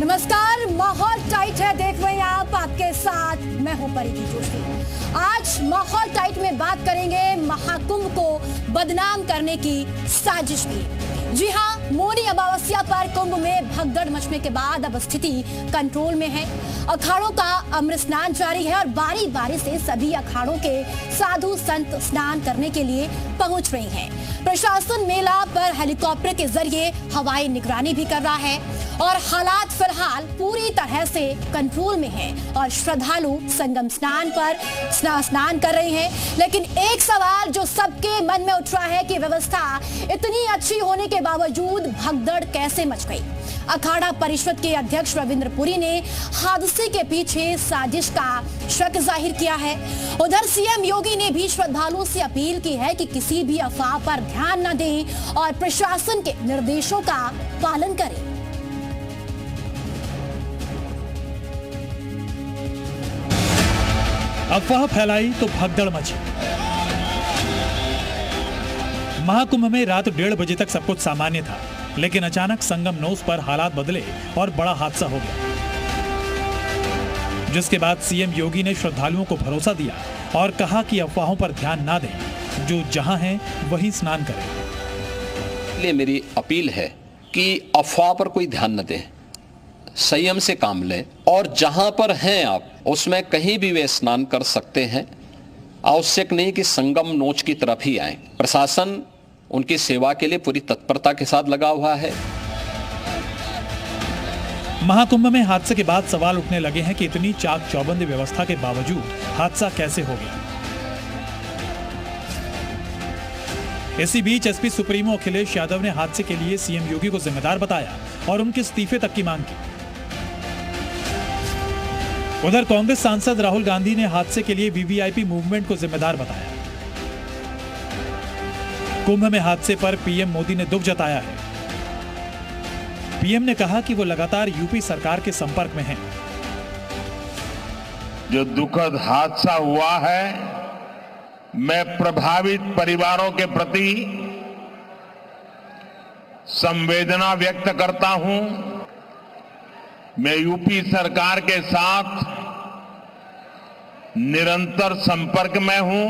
नमस्कार, माहौल टाइट है देख रहे हैं आप, आपके साथ मैं हूं परिधि जोशी। आज माहौल टाइट में बात करेंगे महाकुंभ को बदनाम करने की साजिश की। जी हां, मौनी अमावस्या पर कुंभ में भगदड़ मचने के बाद अब स्थिति कंट्रोल में है। अखाड़ों का अमृत स्नान जारी है और बारी बारी से सभी अखाड़ों के साधु संत स्नान करने के लिए पहुंच रहे हैं। प्रशासन मेला पर हेलीकॉप्टर के जरिए हवाई निगरानी भी कर रहा है और हालात फिलहाल पूरी तरह से कंट्रोल में हैं और श्रद्धालु संगम स्नान पर स्नान कर रहे हैं। लेकिन एक सवाल जो सबके मन में उठ रहा है कि व्यवस्था इतनी अच्छी होने के बावजूद भगदड़ कैसे मच गई। अखाड़ा परिषद के अध्यक्ष रविंद्र पुरी ने हादसे के पीछे साजिश का शक जाहिर किया है। उधर सीएम योगी ने भी श्रद्धालुओं से अपील की है कि किसी भी अफवाह पर ध्यान न दें और प्रशासन के निर्देशों का पालन करें। अफवाह फैलाई तो भगदड़ मची। महाकुंभ में रात 1:30 बजे तक सब कुछ सामान्य था, लेकिन अचानक संगम नोस पर हालात बदले और बड़ा हादसा हो गया, जिसके बाद सीएम योगी ने श्रद्धालुओं को भरोसा दिया और कहा कि अफवाहों पर ध्यान ना दें, जो जहां हैं वहीं स्नान करें। इसलिए मेरी अपील है कि अफवाह पर कोई न दें, संयम से काम लें और जहां पर हैं आप उसमें कहीं भी वे स्नान कर सकते हैं। आवश्यक नहीं कि संगम नोच की तरफ ही आए। प्रशासन उनकी सेवा के लिए पूरी तत्परता के साथ लगा हुआ है। महाकुंभ में हादसे के बाद सवाल उठने लगे हैं कि इतनी चाक चौबंद व्यवस्था के बावजूद हादसा कैसे हो गया। इसी बीच एसपी सुप्रीमो अखिलेश यादव ने हादसे के लिए सीएम योगी को जिम्मेदार बताया और उनके इस्तीफे तक की मांग की। उधर कांग्रेस सांसद राहुल गांधी ने हादसे के लिए वीवीआईपी मूवमेंट को जिम्मेदार बताया। कुंभ में हादसे पर पीएम मोदी ने दुख जताया है। पीएम ने कहा कि वो लगातार यूपी सरकार के संपर्क में हैं। जो दुखद हादसा हुआ है, मैं प्रभावित परिवारों के प्रति संवेदना व्यक्त करता हूं। मैं यूपी सरकार के साथ निरंतर संपर्क में हूं।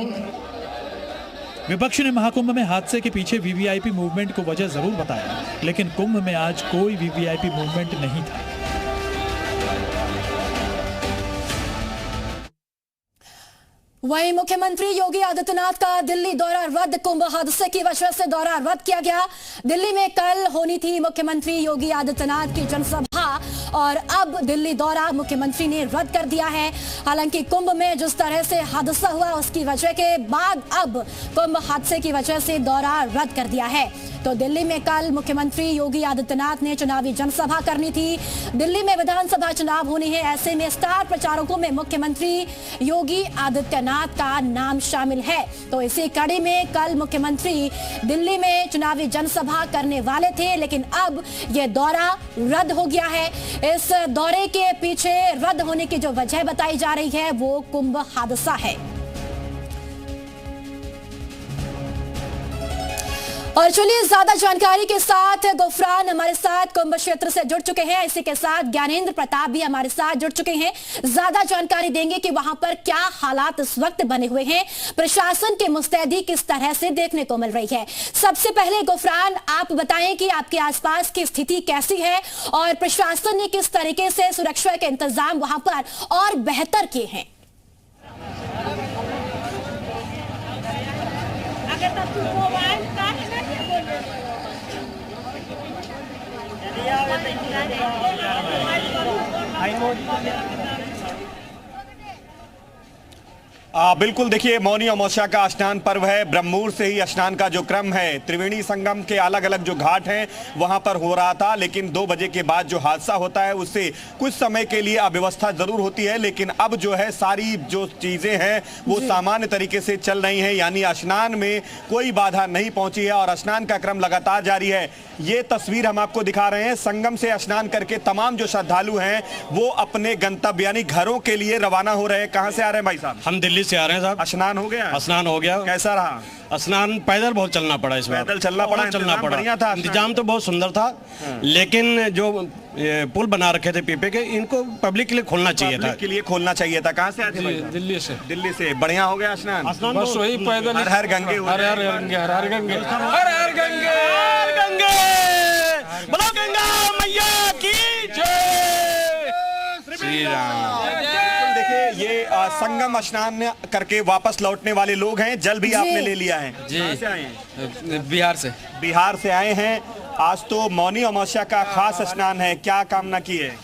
विपक्ष ने महाकुंभ में हादसे के पीछे वीवीआईपी मूवमेंट को वजह जरूर बताया, लेकिन कुंभ में आज कोई वीवीआईपी मूवमेंट नहीं था। वहीं मुख्यमंत्री योगी आदित्यनाथ का दिल्ली दौरा रद्द। कुंभ हादसे की वजह से दौरा रद्द किया गया। दिल्ली में कल होनी थी मुख्यमंत्री योगी आदित्यनाथ की जनसभा और अब दिल्ली दौरा मुख्यमंत्री ने रद्द कर दिया है। हालांकि कुंभ में जिस तरह से हादसा हुआ उसकी वजह के बाद अब कुंभ हादसे की वजह से दौरा रद्द कर दिया है। तो दिल्ली में कल मुख्यमंत्री योगी आदित्यनाथ ने चुनावी जनसभा करनी थी। दिल्ली में विधानसभा चुनाव होने हैं, ऐसे में स्टार प्रचारकों में मुख्यमंत्री योगी आदित्यनाथ का नाम शामिल है। तो इसी कड़ी में कल मुख्यमंत्री दिल्ली में चुनावी जनसभा करने वाले थे, लेकिन अब यह दौरा रद्द हो गया है। इस दौरे के पीछे रद्द होने की जो वजह बताई जा रही है वो कुंभ हादसा है। और चलिए ज्यादा जानकारी के साथ गुफरान हमारे साथ कुंभ क्षेत्र से जुड़ चुके हैं। इसी के साथ ज्ञानेंद्र प्रताप भी हमारे साथ जुड़ चुके हैं, ज्यादा जानकारी देंगे कि वहां पर क्या हालात इस वक्त बने हुए हैं, प्रशासन की मुस्तैदी किस तरह से देखने को मिल रही है। सबसे पहले गुफरान, आप बताएं कि आपके आसपास की स्थिति कैसी है और प्रशासन ने किस तरीके से सुरक्षा के इंतजाम वहां पर और बेहतर किए हैं। बिल्कुल, देखिए मौनी अमावस्या का स्नान पर्व है। ब्रह्ममुहूर्त से ही स्नान का जो क्रम है, त्रिवेणी संगम के अलग अलग जो घाट हैं वहां पर हो रहा था, लेकिन 2 बजे के बाद जो हादसा होता है उससे कुछ समय के लिए अव्यवस्था जरूर होती है, लेकिन अब जो है सारी जो चीजें हैं वो सामान्य तरीके से चल रही हैं, यानी स्नान में कोई बाधा नहीं पहुंची है और स्नान का क्रम लगातार जारी है। ये तस्वीर हम आपको दिखा रहे हैं। संगम से स्नान करके तमाम जो श्रद्धालु हैं वो अपने गंतव्य यानी घरों के लिए रवाना हो रहे हैं। कहां से आ रहे हैं भाई साहब? हम दिल्ली दिल्ली से आ रहे हैं साहब। स्नान हो गया? स्नान हो गया। कैसा रहा स्नान? पैदल बहुत चलना पड़ा इसमें। पैदल चलना पड़ा? चलना पड़ा। बढ़िया था? इंतजाम तो बहुत सुंदर था, लेकिन जो पुल बना रखे थे पीपे के, इनको पब्लिक के लिए खोलना चाहिए था। पब्लिक के लिए खोलना चाहिए था। कहाँ से आते भाई? दिल्ली से। दिल्ली से। बढ़िया हो गया स्नान? स्नान बस वही पैदल। हर हर गंगे, हर हर गंगे, हर हर गंगे, हर हर गंगे, हर गंगे, बोलो गंगा मैया की जय, श्री राम। देखिए ये संगम स्नान करके वापस लौटने वाले लोग हैं। जल भी आपने ले लिया है? जी। कहाँ से आए हैं? बिहार से। बिहार से आए हैं। आज तो मौनी अमावस्या का खास स्नान है, क्या कामना की है?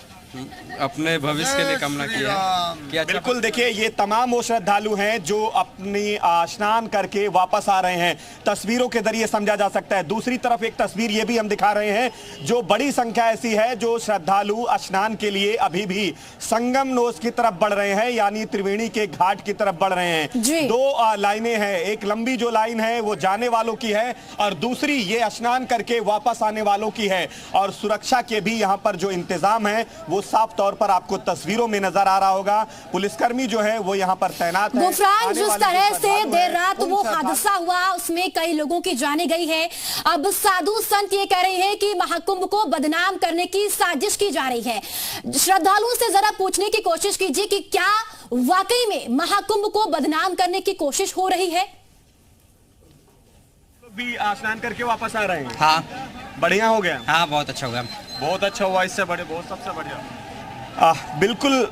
अपने भविष्य के लिए कामना किया है कि अच्छा। बिल्कुल, देखिए ये तमाम वो श्रद्धालु हैं जो अपनी स्नान करके वापस आ रहे हैं। तस्वीरों के जरिए समझा जा सकता है। दूसरी तरफ एक तस्वीर ये भी हम दिखा रहे हैं, जो बड़ी संख्या ऐसी है जो श्रद्धालु स्नान के लिए अभी भी संगम नोज की तरफ बढ़ रहे हैं, यानी त्रिवेणी के घाट की तरफ बढ़ रहे हैं। दो लाइनें हैं, एक लंबी जो लाइन है वो जाने वालों की है और दूसरी ये स्नान करके वापस आने वालों की है। और सुरक्षा के भी यहाँ पर जो इंतजाम है वो साफ तौर पर आपको तस्वीरों में नजर आ रहा होगा। पुलिसकर्मी जो है वो यहाँ पर तैनात है। गुफरान, जिस तरह से देर रात वो हादसा हुआ उसमें कई लोगों की जाने गई है। अब साधु संत ये कह रहे हैं कि महाकुंभ को बदनाम करने की साजिश की जा रही है। श्रद्धालुओं से जरा पूछने की कोशिश कीजिए कि क्या वाकई में महाकुंभ को बदनाम करने की कोशिश हो रही है? भी स्नान करके वापस आ रहे हैं? हाँ, बढ़िया हो गया? हाँ, बहुत अच्छा हुआ। बहुत अच्छा हुआ, इससे बड़े बहुत सबसे बढ़िया। बिल्कुल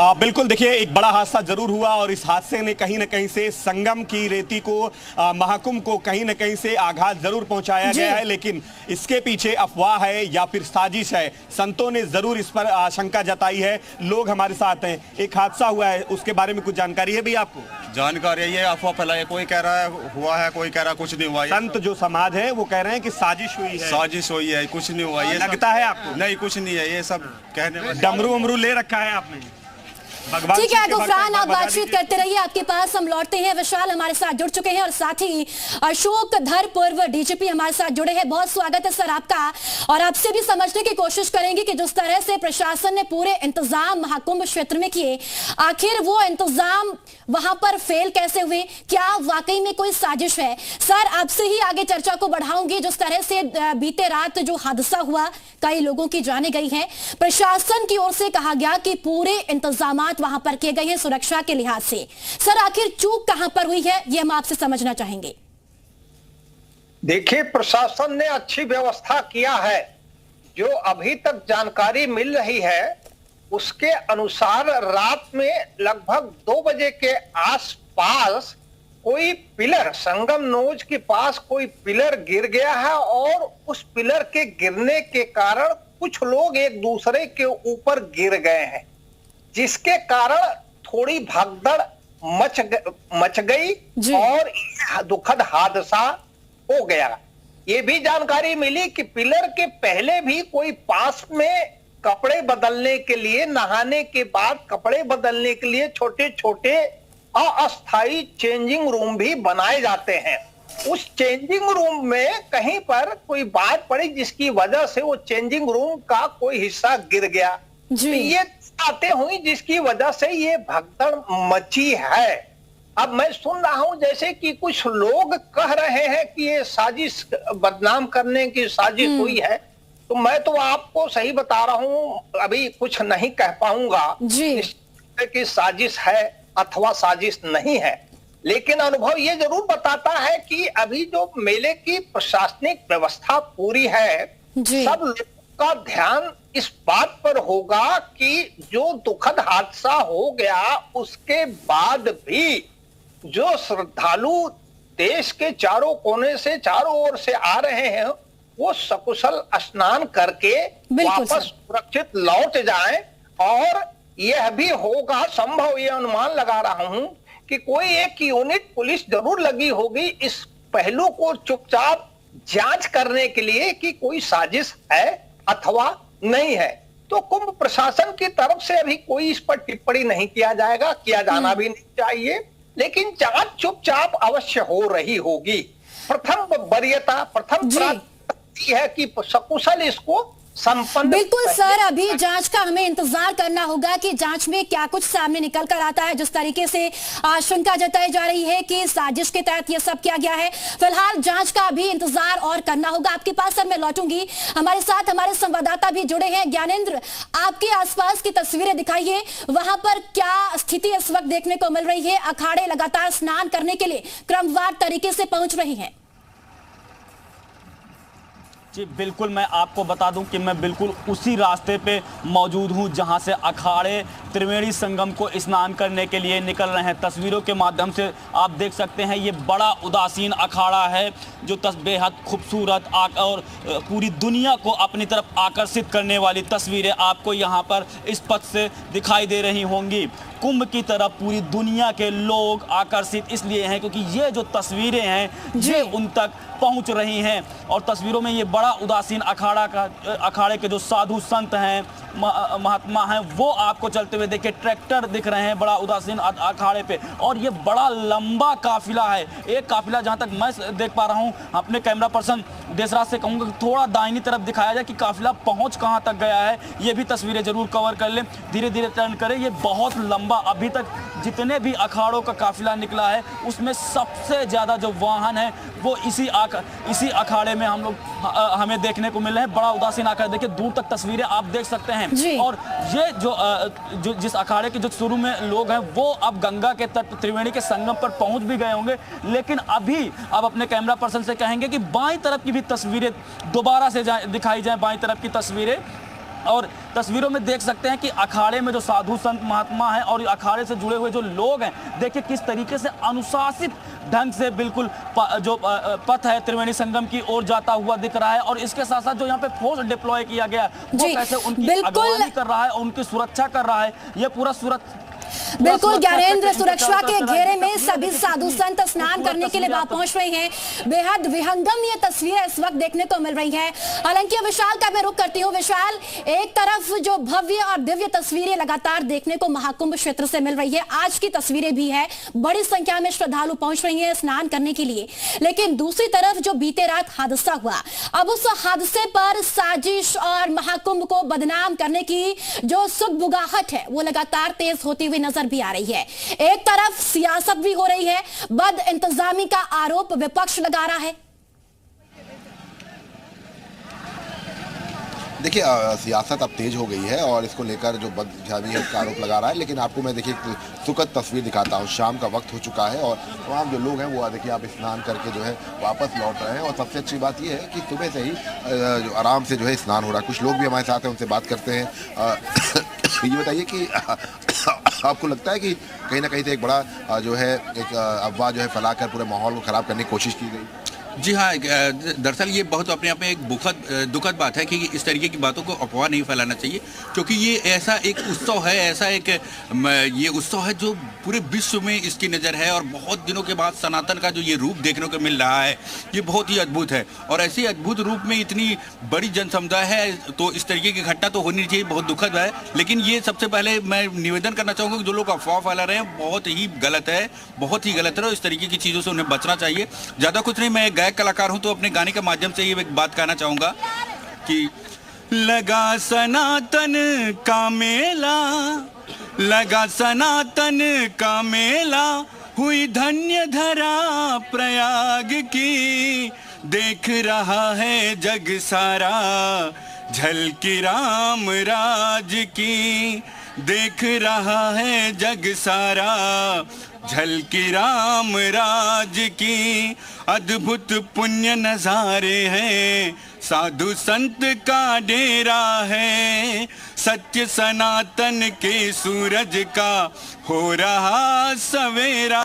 बिल्कुल, देखिए एक बड़ा हादसा जरूर हुआ और इस हादसे ने कहीं न कहीं से संगम की रेती को, महाकुंभ को कहीं न कहीं से आघात जरूर पहुंचाया गया है, लेकिन इसके पीछे अफवाह है या फिर साजिश है, संतों ने जरूर इस पर आशंका जताई है। लोग हमारे साथ हैं। एक हादसा हुआ है, उसके बारे में कुछ जानकारी है भी आपको? जानकारी है, ये अफवाह फैलाई, कोई कह रहा है हुआ है, कोई कह रहा है कुछ नहीं हुआ। संत जो समाज है वो कह रहे हैं कि साजिश हुई है। साजिश हुई है, कुछ नहीं हुआ। ये लगता है आपको? नहीं, कुछ नहीं है, ये सब कहने। डमरू उमरू ले रखा है आपने? ठीक है गुफरान, आप बातचीत करते रहिए, आपके पास हम लौटते हैं। विशाल हमारे साथ जुड़ चुके हैं और साथ ही अशोक धर पूर्व डीजीपी हमारे साथ जुड़े हैं। बहुत स्वागत है सर आपका। और आपसे भी समझने की कोशिश करेंगे कि जिस तरह से प्रशासन ने पूरे इंतजाम महाकुंभ क्षेत्र में किए, आखिर वो इंतजाम वहां पर फेल कैसे हुए? क्या वाकई में कोई साजिश है? सर आपसे ही आगे चर्चा को बढ़ाऊंगी। जिस तरह से बीते रात जो हादसा हुआ, कई लोगों की जाने गई है, प्रशासन की ओर से कहा गया कि पूरे इंतजाम वहां पर किए गए हैं सुरक्षा के लिहाज से। सर आखिर चूक कहां पर हुई है, यह हम आपसे समझना चाहेंगे। देखिए, प्रशासन ने अच्छी व्यवस्था किया है। जो अभी तक जानकारी मिल रही है उसके अनुसार रात में लगभग 2 बजे के आसपास कोई पिलर, संगम नोज के पास कोई पिलर गिर गया है और उस पिलर के गिरने के कारण कुछ लोग एक दूसरे के ऊपर गिर गए हैं, जिसके कारण थोड़ी भगदड़ मच गई और यह दुखद हादसा हो गया। ये भी जानकारी मिली कि पिलर के पहले भी कोई पास में कपड़े बदलने के लिए, नहाने के बाद कपड़े बदलने के लिए छोटे छोटे अस्थायी चेंजिंग रूम भी बनाए जाते हैं। उस चेंजिंग रूम में कहीं पर कोई बात पड़ी जिसकी वजह से वो चेंजिंग रूम का कोई हिस्सा गिर गया। तो ये बातें हुई जिसकी वजह से ये भगदड़ मची है। अब मैं सुन रहा हूं जैसे कि कुछ लोग कह रहे हैं कि ये साजिश, बदनाम करने की साजिश हुई है, तो मैं तो आपको सही बता रहा हूं, अभी कुछ नहीं कह पाऊंगा कि साजिश है अथवा साजिश नहीं है। लेकिन अनुभव ये जरूर बताता है कि अभी जो मेले की प्रशासनिक व्यवस्था पूरी है, सब लोगों का ध्यान इस बात पर होगा कि जो दुखद हादसा हो गया उसके बाद भी जो श्रद्धालु देश के चारों कोने से, चारों ओर से आ रहे हैं, वो सकुशल स्नान करके वापस सुरक्षित लौट जाएं। और यह भी होगा संभव, ये अनुमान लगा रहा हूं कि कोई एक यूनिट पुलिस जरूर लगी होगी इस पहलू को चुपचाप जांच करने के लिए कि कोई साजिश है अथवा नहीं है। तो कुंभ प्रशासन की तरफ से अभी कोई इस पर टिप्पणी नहीं किया जाएगा, किया जाना भी नहीं चाहिए, लेकिन जांच चुपचाप अवश्य हो रही होगी। प्रथम वरीयता, प्रथम प्राथमिकता है कि सकुशल इसको संपन्न। बिल्कुल सर, अभी जांच का हमें इंतजार करना होगा कि जांच में क्या कुछ सामने निकल कर आता है। जिस तरीके से आशंका जताई जा रही है कि साजिश के तहत यह सब किया गया है, फिलहाल जांच का भी इंतजार और करना होगा। आपके पास सर मैं लौटूंगी, हमारे साथ हमारे संवाददाता भी जुड़े हैं। ज्ञानेंद्र, आपके आसपास की तस्वीरें दिखाइए, वहां पर क्या स्थिति इस वक्त देखने को मिल रही है? अखाड़े लगातार स्नान करने के लिए क्रमवार तरीके से पहुंच रही हैं। जी बिल्कुल, मैं आपको बता दूं कि मैं बिल्कुल उसी रास्ते पे मौजूद हूं जहां से अखाड़े त्रिवेणी संगम को स्नान करने के लिए निकल रहे हैं। तस्वीरों के माध्यम से आप देख सकते हैं ये बड़ा उदासीन अखाड़ा है जो बेहद खूबसूरत और पूरी दुनिया को अपनी तरफ आकर्षित करने वाली तस्वीरें आपको यहाँ पर इस पथ से दिखाई दे रही होंगी। कुंभ की तरफ पूरी दुनिया के लोग आकर्षित इसलिए हैं क्योंकि ये जो तस्वीरें हैं ये उन तक पहुंच रही हैं। और तस्वीरों में ये बड़ा उदासीन अखाड़े के जो साधु संत हैं, महात्मा हैं, वो आपको चलते हुए देखिए, ट्रैक्टर दिख रहे हैं बड़ा उदासीन अखाड़े पे। और ये बड़ा लंबा काफिला है। एक काफिला जहां तक मैं देख पा रहा हूं, अपने कैमरा पर्सन देशराज से कहूंगा कि थोड़ा दाहिनी तरफ दिखाया जाए कि काफिला पहुंच कहां तक गया है। ये भी तस्वीरें जरूर कवर कर लें, धीरे धीरे टर्न करें। ये बहुत लंबा, अभी तक जितने भी अखाड़ों का काफिला निकला है उसमें सबसे ज्यादा जो वाहन है वो इसी अखाड़े में हमें देखने को मिल रहे हैं। बड़ा उदासीन अखाड़ा, देखिए दूर तक तस्वीरें आप देख सकते हैं। और ये जो जिस अखाड़े के जो शुरू में लोग हैं वो अब गंगा के तट त्रिवेणी के संगम पर पहुंच भी गए होंगे, लेकिन अभी अब अपने कैमरा पर्सन से कहेंगे कि बाईं तरफ की भी तस्वीरें दोबारा से दिखाई जाए, बाईं तरफ की तस्वीरें। और तस्वीरों में देख सकते हैं कि अखाड़े में जो साधु संत महात्मा हैं और अखाड़े से जुड़े हुए जो लोग हैं, देखिए किस तरीके से अनुशासित ढंग से बिल्कुल जो पथ है त्रिवेणी संगम की ओर जाता हुआ दिख रहा है। और इसके साथ साथ जो यहाँ पे फोर्स डिप्लॉय किया गया वो कैसे उनकी अगवानी कर रहा है और उनकी सुरक्षा कर रहा है, ये पूरा बिल्कुल ज्ञानेंद्र, सुरक्षा के घेरे में सभी साधु संत स्नान करने के लिए वहां पहुंच रहे हैं। बेहद विहंगम ये तस्वीरें इस वक्त देखने को मिल रही हैं। हालांकि विशाल का मैं रुख करती हूँ। विशाल, एक तरफ जो भव्य और दिव्य तस्वीरें लगातार देखने को महाकुंभ क्षेत्र से मिल रही है, आज की तस्वीरें भी है, बड़ी संख्या में श्रद्धालु पहुंच रही है स्नान करने के लिए, लेकिन दूसरी तरफ जो बीते रात हादसा हुआ, अब उस हादसे पर साजिश और महाकुंभ को बदनाम करने की जो सुगबुगाहट है वो लगातार तेज होती हुई नजर भी आ रही है। एक तरफ सियासत भी हो रही है, बद इंतजामी का आरोप विपक्ष लगा रहा है। देखिए सियासत अब तेज हो गई है और इसको लेकर जो बदजामी है उसका आरोप लगा रहा है, लेकिन आपको मैं देखिए एक सुखद तस्वीर दिखाता हूँ। शाम का वक्त हो चुका है और तमाम जो लोग हैं वो देखिए आप स्नान करके जो है वापस लौट रहे हैं। और सबसे अच्छी बात ये है कि सुबह से ही जो आराम से जो है स्नान हो रहा है। कुछ लोग भी हमारे साथ हैं, उनसे बात करते हैं। ये बताइए कि आपको लगता है कि कहीं ना कहीं से एक बड़ा जो है एक अफवाह जो है फैलाकर पूरे माहौल को ख़राब करने की कोशिश की गई? जी हाँ, दरअसल ये बहुत अपने आप में एक दुखद बात है कि इस तरीके की बातों को अफवाह नहीं फैलाना चाहिए, क्योंकि ये ऐसा एक उत्सव है, ये उत्सव है जो पूरे विश्व में इसकी नज़र है। और बहुत दिनों के बाद सनातन का जो ये रूप देखने को मिल रहा है ये बहुत ही अद्भुत है। और ऐसे अद्भुत रूप में इतनी बड़ी जनसमुदाय है तो इस तरीके की घटना तो होनी चाहिए, बहुत दुखद है। लेकिन ये सबसे पहले मैं निवेदन करना चाहूँगा कि जो लोग अफवाह फैला रहे हैं बहुत ही गलत है, बहुत ही गलत है। और इस तरीके की चीज़ों से उन्हें बचना चाहिए। ज़्यादा कुछ नहीं, मैं गायक कलाकार हूं तो अपने गाने के माध्यम से ये एक बात कहना चाहूंगा कि लगा सनातन का मेला, लगा सनातन का मेला, हुई धन्य धरा प्रयाग की, देख रहा है जग सारा झलकी राम राज की, देख रहा है जग सारा झलकी राम राज की। अद्भुत पुण्य नजारे हैं, साधु संत का डेरा है, सत्य सनातन के सूरज का हो रहा सवेरा,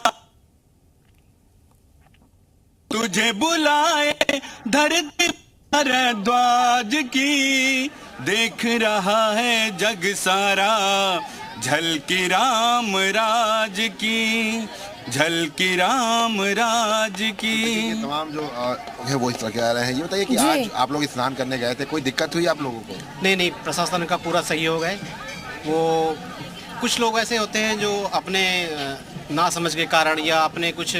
तुझे बुलाए धरती भारद्वाज की, देख रहा है जग सारा झलकी राम राज की, झलकी राम राज की। तमाम जो है वो इस तरह के आ रहे हैं। ये बताइए कि आज आप लोग स्नान करने गए थे, कोई दिक्कत हुई आप लोगों को? नहीं, प्रशासन का पूरा सहयोग है। वो कुछ लोग ऐसे होते हैं जो अपने नासमझ के कारण या अपने कुछ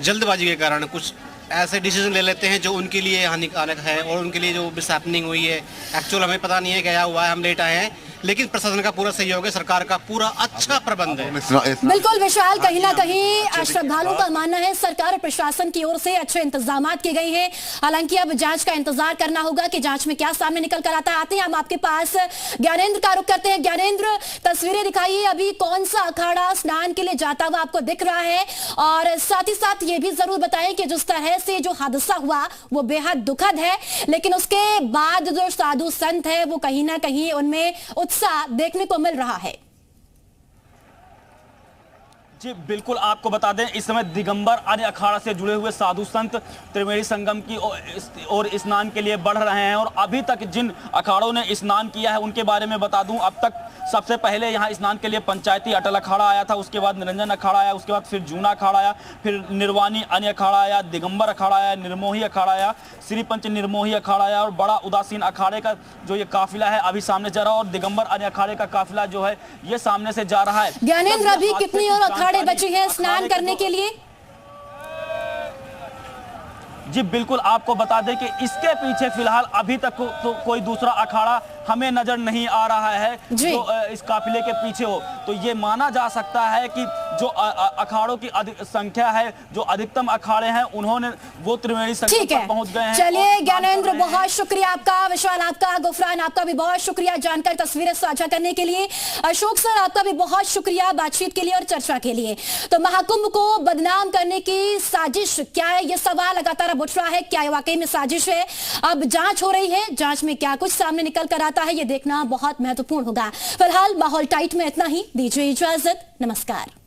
जल्दबाजी के कारण कुछ ऐसे डिसीजन ले लेते हैं जो उनके लिए हानिकारक है और उनके लिए जो मिसहैपनिंग हुई है एक्चुअल हमें पता नहीं है क्या हुआ है, हम लेट आए हैं, लेकिन प्रशासन का पूरा सहयोग है, सरकार का पूरा अच्छा प्रबंध है। बिल्कुल विशाल, कहीं ना कहीं श्रद्धालुओं का मानना है सरकार और प्रशासन की ओर से अच्छे इंतजाम किए गए हैं। हालांकि अब जांच का इंतजार करना होगा कि जांच में क्या सामने निकल कर आता है। आते हैं हम आपके पास, ज्ञानेंद्र का रुख करते हैं। ज्ञानेंद्र, तस्वीरें दिखाइए, अभी कौन सा अखाड़ा स्नान के लिए जाता हुआ आपको दिख रहा है, और साथ ही साथ ये भी जरूर बताएं कि जिस तरह से जो हादसा हुआ वो बेहद दुखद है, लेकिन उसके बाद जो साधु संत है वो कहीं ना कहीं उनमें उत्साह देखने को मिल रहा है। जी बिल्कुल, आपको बता दें इस समय दिगंबर आर्य अखाड़ा से जुड़े हुए साधु संत त्रिवेणी संगम की और स्नान के लिए बढ़ रहे हैं, और अभी तक जिन अखाड़ों ने स्नान किया है उनके बारे में बता दूं, अब तक सबसे पहले यहां स्नान के लिए पंचायती अटल अखाड़ा आया था, उसके बाद निरंजन अखाड़ा आया, उसके बाद फिर जूना अखाड़ा आया, फिर निर्वाणी अन्य अखाड़ा आया, दिगंबर अखाड़ा आया, निर्मोही अखाड़ा आया, श्री पंच निर्मोही अखाड़ा आया, और बड़ा उदासीन अखाड़े का जो ये काफिला है अभी सामने जा रहा है, और दिगंबर अन्य अखाड़े का काफिला जो है ये सामने से जा रहा है। ज्ञानेंद्र, अभी कितनी और अखाड़े बचे हैं स्नान करने के लिए? जी बिल्कुल, आपको बता दें कि इसके पीछे फिलहाल अभी तक तो कोई दूसरा अखाड़ा हमें नजर नहीं आ रहा है जो इस काफिले के पीछे हो। तो ये माना जा सकता है कि जो अखाड़ों की संख्या है, जो अधिकतम अखाड़े हैं, उन्होंने वो त्रिवेणी संगम पर पहुंच गए हैं। चलिए ज्ञानेंद्र, बहुत शुक्रिया आपका, विशाल आपका, गुफरान आपका भी बहुत शुक्रिया जानकारी तस्वीरें साझा करने के लिए। अशोक सर, आपका भी बहुत शुक्रिया बातचीत के लिए और चर्चा के लिए। तो महाकुंभ को बदनाम करने की साजिश क्या है, ये सवाल लगातार उठ रहा है। क्या वाकई में साजिश है? अब जांच हो रही है, जांच में क्या कुछ सामने निकल कर आता है ये देखना बहुत महत्वपूर्ण होगा। फिलहाल माहौल टाइट में इतना ही, दीजिए इजाजत, नमस्कार।